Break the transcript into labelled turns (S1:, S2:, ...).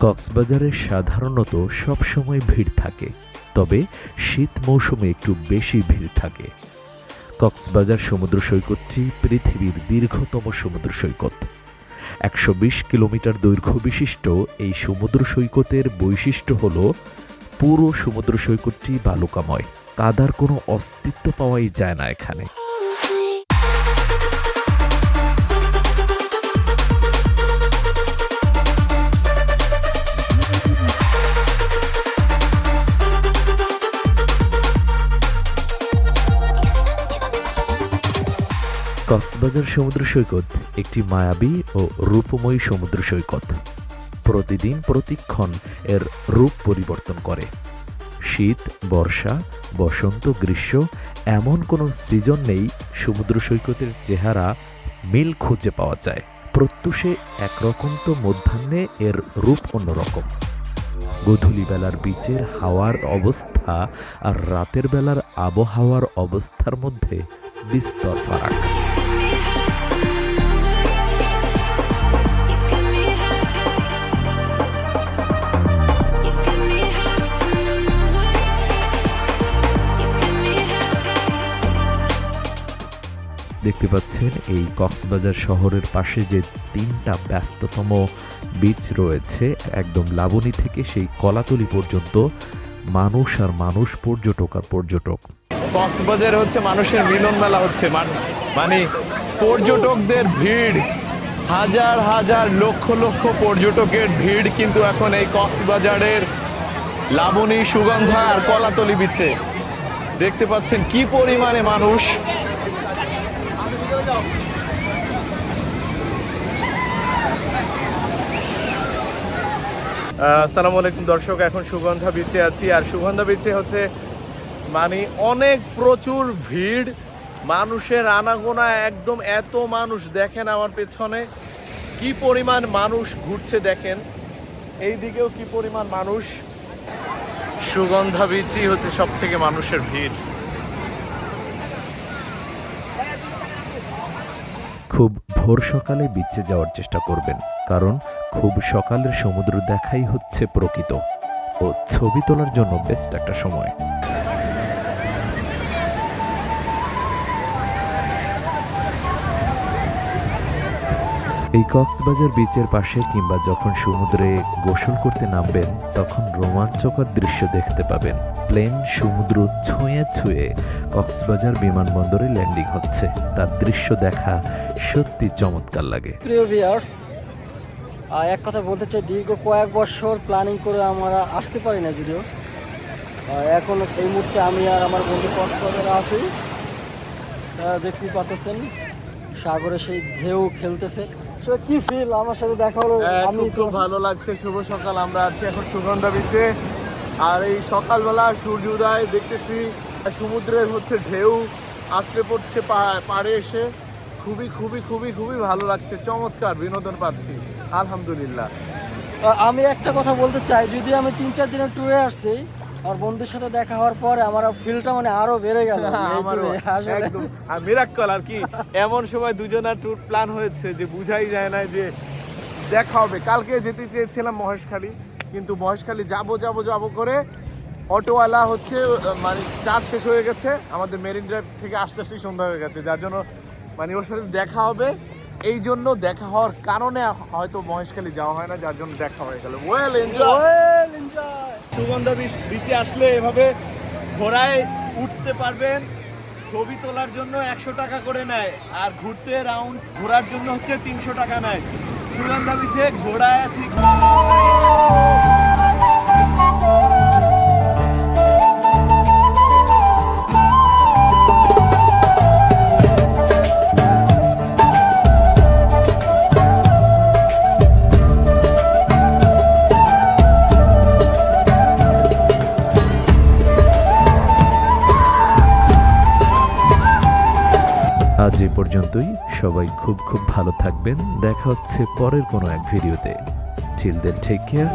S1: কক্সবাজারে সাধারণত সবসময় ভিড় থাকে, তবে শীত মৌসুমে একটু বেশি ভিড় থাকে। কক্সবাজার সমুদ্র সৈকতটি পৃথিবীর দীর্ঘতম সমুদ্র সৈকত। ১২০ কিলোমিটার দৈর্ঘ্য বিশিষ্ট এই সমুদ্র সৈকতের বৈশিষ্ট্য হল পুরো সমুদ্র সৈকতটি বালুকাময়। কাদার কোনো অস্তিত্ব পাওয়াই যায় না এখানে। কক্সবাজার সমুদ্র সৈকত একটি মায়াবী ও রূপময়ী সমুদ্র সৈকত। প্রতিদিন প্রতিক্ষণ এর রূপ পরিবর্তন করে। শীত, বর্ষা, বসন্ত, গ্রীষ্ম এমন কোনো সিজন নেই সমুদ্র সৈকতের চেহারা মিল খুঁজে পাওয়া যায়। প্রত্যুষে একরকম তো মধ্যাহ্নে এর রূপ অন্যরকম। গধূলি বেলার বিচের হাওয়ার অবস্থা আর রাতের বেলার আবহাওয়ার অবস্থার মধ্যে বিস্তর ফারাক। দেখতে পাচ্ছেন এই কক্সবাজার শহরের পাশে যে ৩টা ব্যস্ততম বিচ রয়েছে, একদম লাবণী থেকে সেই কলাতলি পর্যন্ত মানুষ আর মানুষ, পর্যটক আর পর্যটক।
S2: কক্সবাজার হচ্ছে মানুষের মিলন মেলা হচ্ছে, মানে পর্যটকদের ভিড়, হাজার হাজার লক্ষ লক্ষ পর্যটকের ভিড় কিন্তু এখন এই কক্সবাজারের লাবণী, সুগন্ধা আর কলাতলি বিচে। দেখতে পাচ্ছেন কি পরিমাণে মানুষ। আসসালামু আলাইকুম দর্শক, এখন সুগন্ধা বিচে আছি। আর সুগন্ধা বিচে হচ্ছে মানে অনেক প্রচুর ভিড়, মানুষের আনাগোনা, একদম এত মানুষ। দেখেন আমার পেছনে কি পরিমাণ মানুষ ঘুরছে, দেখেন এই দিকেও কি পরিমাণ মানুষ। সুগন্ধা বিচই হচ্ছে সব থেকে মানুষের ভিড়।
S1: খুব ভোর সকালে বিচে যাওয়ার চেষ্টা করবেন, কারণ খুব সকালের সমুদ্র দেখাই হচ্ছে প্রকৃত ও ছবি তোলার জন্য বেস্ট একটা সময়। এই কক্সবাজার বিচের পাশে কিংবা যখন সমুদ্রে গোসল করতে নামবেন, তখন রোমাঞ্চকর দৃশ্য দেখতে পাবেন। প্লেন সমুদ্র ছুঁয়ে ছুঁয়ে কক্সবাজার বিমানবন্দরে ল্যান্ডিং হচ্ছে, তার দৃশ্য দেখা সত্যি চমৎকার লাগে।
S3: প্রিয় ভিউয়ার্স, এক কথা বলতে চাই, দীর্ঘ কয়েক বছর প্ল্যানিং করে আমরা আসতে পারি না যদিও। এখন এই মুহূর্তে আমি আর আমার বন্ধু কক্সবাজারে আছি। দেখতেই পাচ্ছেন সাগরে সেই ঢেউ খেলতেছে। কি ফিল আমার সাথে দেখা হলো, আমি
S2: খুব ভালো লাগছে। শুভ সকাল, আমরা আছি এখন সুগন্ধা বিচে। আর এই সকালবেলা সূর্য উদয় দেখতেছি, সমুদ্রের হচ্ছে ঢেউ আছড়ে পড়ছে পাড়ে এসে। খুবই খুবই খুবই খুবই ভালো লাগছে, চমৎকার বিনোদন পাচ্ছি আলহামদুলিল্লাহ।
S3: আমি একটা কথা বলতে চাই, যদি আমি 3-4 দিনের ট্যুরে আসছি, আর বন্ধুর সাথে দেখা হওয়ার পরে আমার ফিলটা মানে আরো বেড়ে গেল।
S2: একদম মিরাক্কেল আর কি। এমন সময় দুজনের ট্যুর প্ল্যান হয়েছে যে বুঝাই যায় না যে দেখা হবে। কালকে যেতে চেয়েছিলাম মহেশখালী, কিন্তু মহেশখালী যাবো করে অটোওয়ালা হচ্ছে মানে চার্জ শেষ হয়ে গেছে। আমাদের মেরিন ড্রাইভ থেকে আসতে সন্ধ্যা হয়ে গেছে, যার জন্য মানে ওর সাথে দেখা হবে। এই জন্য দেখা হওয়ার কারণে হয়তো মহেশখালী যাওয়া হয় না, যার জন্য দেখা হয়ে গেল। Well enjoy. সুগন্ধা বিচে আসলে এভাবে ঘোড়ায় উঠতে পারবেন। ছবি তোলার জন্য 100 টাকা করে নেয়, আর ঘুরতে রাউন্ড ঘোরার জন্য হচ্ছে 300 টাকা নেয়। সুগন্ধা বিচে ঘোড়ায় আছি।
S1: আজ এ পর্যন্তই। সবাই খুব খুব ভালো থাকবেন। দেখা হচ্ছে পরের কোনো এক ভিডিওতে। Till then take care.